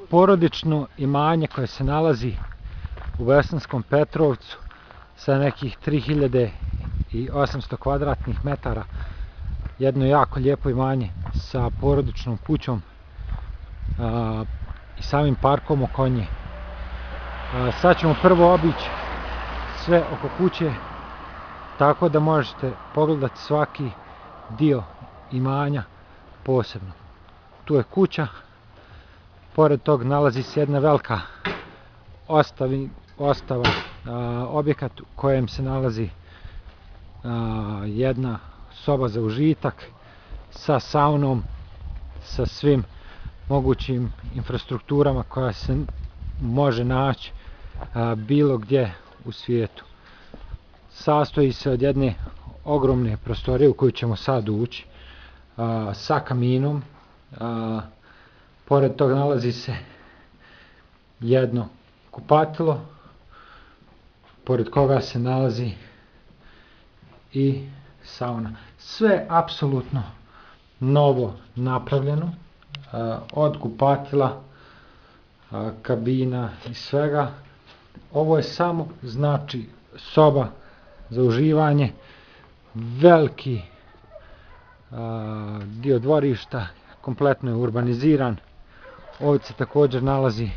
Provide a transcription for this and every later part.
porodično imanje koje se nalazi u Veslanskom Petrovcu sa nekih 3800 kvadratnih metara. Jedno jako lijepo imanje sa porodičnom kućom i samim parkom oko nje. Sad ćemo prvo obići sve oko kuće, tako da možete pogledati svaki dio imanja posebno. Tu je kuća, pored tog nalazi se jedna velika ostava, objekat u kojem se nalazi jedna soba za užitak sa saunom, sa svim mogućim infrastrukturama koja se može naći bilo gdje u svijetu. Sastoji se od jedne ogromne prostorije u koju ćemo sad ući, sa kaminom. Pored toga nalazi se jedno kupatilo, pored koga se nalazi i sauna. Sve apsolutno novo napravljeno, od kupatila, kabina i svega. Ovo je samo, znači, soba za uživanje, veliki dio dvorišta, kompletno je urbaniziran. Ovdje se također nalazi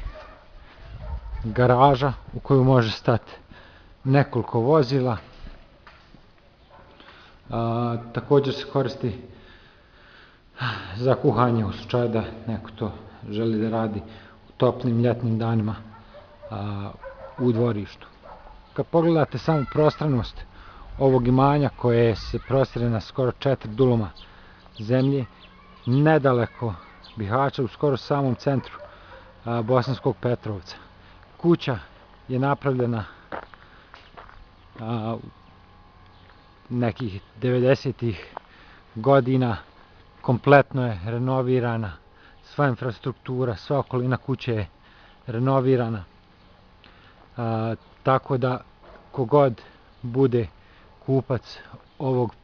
garaža u koju može stati nekoliko vozila. Također se koristi za kuhanje u slučaju da neko to želi da radi u toplim ljetnim danima u dvorištu. Kad pogledate samo prostranost ovog imanja koje se prostire na skoro 4 duluma zemlje, nedaleko Bihaća, u skoro samom centru Bosanskog Petrovca. Kuća je napravljena nekih 90-ih godina, kompletno je renovirana, sva infrastruktura, sva okolina kuće je renovirana, tako da kogod bude kupac ovog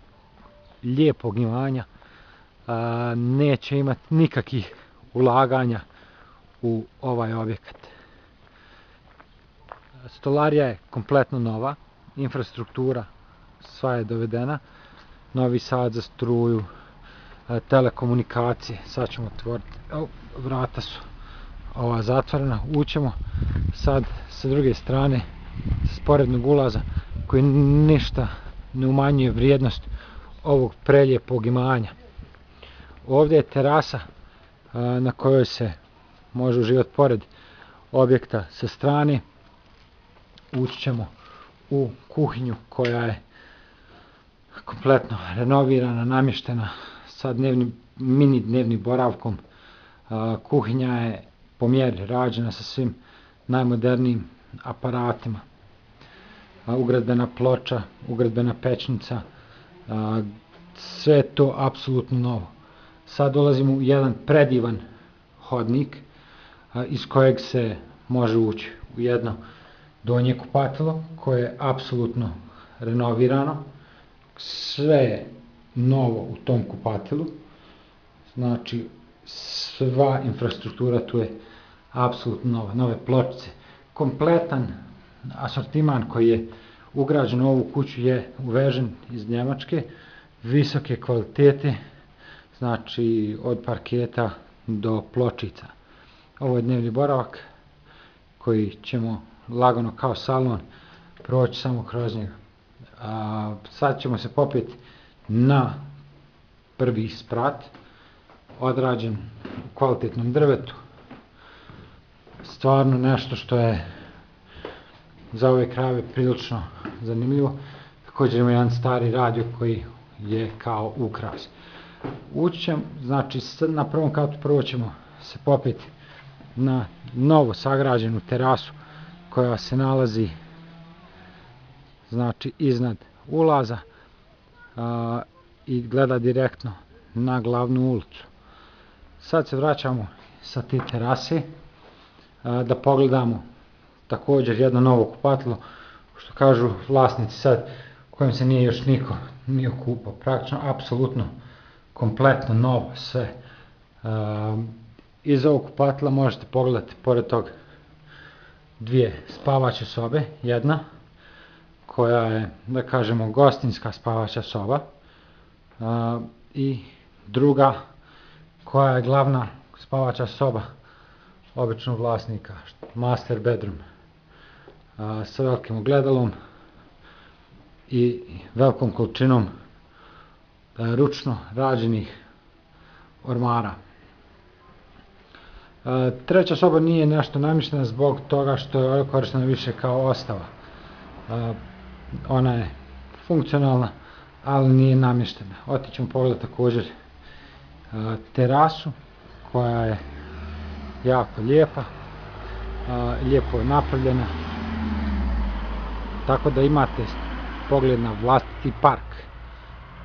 lijepog imanja neće imati nikakvih ulaganja u ovaj objekat. Stolarija je kompletno nova, infrastruktura sva je dovedena, novi sad za struju, telekomunikacije. Sad ćemo otvoriti, vrata su zatvorena, ućemo sad sa druge strane, sa sporednog ulaza koji ništa ne umanjuje vrijednost ovog prelijepog imanja. Ovdje je terasa na kojoj se može uživati pored objekta sa strane. Ući ćemo u kuhinju koja je kompletno renovirana, namještena sa mini dnevnim boravkom. Kuhinja je po mjeri rađena sa svim najmodernijim aparatima. Ugradbena ploča, ugradbena pećnica, sve je to apsolutno novo. Sad dolazimo u jedan predivan hodnik iz kojeg se može ući u jedno donje kupatilo koje je apsolutno renovirano. Sve je novo u tom kupatilu, znači sva infrastruktura tu je apsolutno nova, nove pločice. Kompletan asortiman koji je ugrađen u ovu kuću je uvežen iz Njemačke, visoke kvalitete, znači od parketa do pločica. Ovo je dnevni boravak koji ćemo lagano kao salon proći samo kroz njega. Sad ćemo se popeti na prvi sprat, odrađen u kvalitetnom drvetu. Stvarno nešto što je za ove krajeve prilično zanimljivo. Također ima jedan stari radio koji je kao ukras. Ući ćemo, znači na prvom katu prvo ćemo se popeti na novo sagrađenu terasu koja se nalazi, znači, iznad ulaza i gleda direktno na glavnu ulicu. Sad se vraćamo sa te terase da pogledamo također jedno novo kupatilo, što kažu vlasnici sad, kojem se nije još niko nije okupao. Praktično, apsolutno, kompletno novo sve. Iz ovog kupatila možete pogledati pored tog dvije spavaće sobe, jedna koja je, da kažemo, gostinska spavaća soba i druga koja je glavna spavaća soba običnog vlasnika, master bedroom, sa velikim ogledalom i velikom količinom ručno rađenih ormara. Treća soba nije nešto namještena zbog toga što je korištena više kao ostava. Ona je funkcionalna, ali nije namještena. Otićemo pogledati također terasu koja je jako lijepa, lijepo napravljena, tako da imate pogled na vlastiti park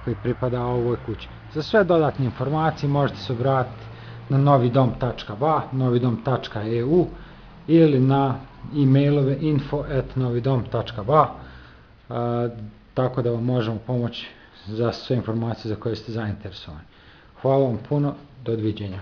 koji pripada ovoj kući. Za sve dodatne informacije možete se obratiti na novidom.ba, novidom.eu ili na e-mailove info@novidom.ba, tako da vam možemo pomoći za sve informacije za koje ste zainteresovani. Hvala vam puno, doviđenja.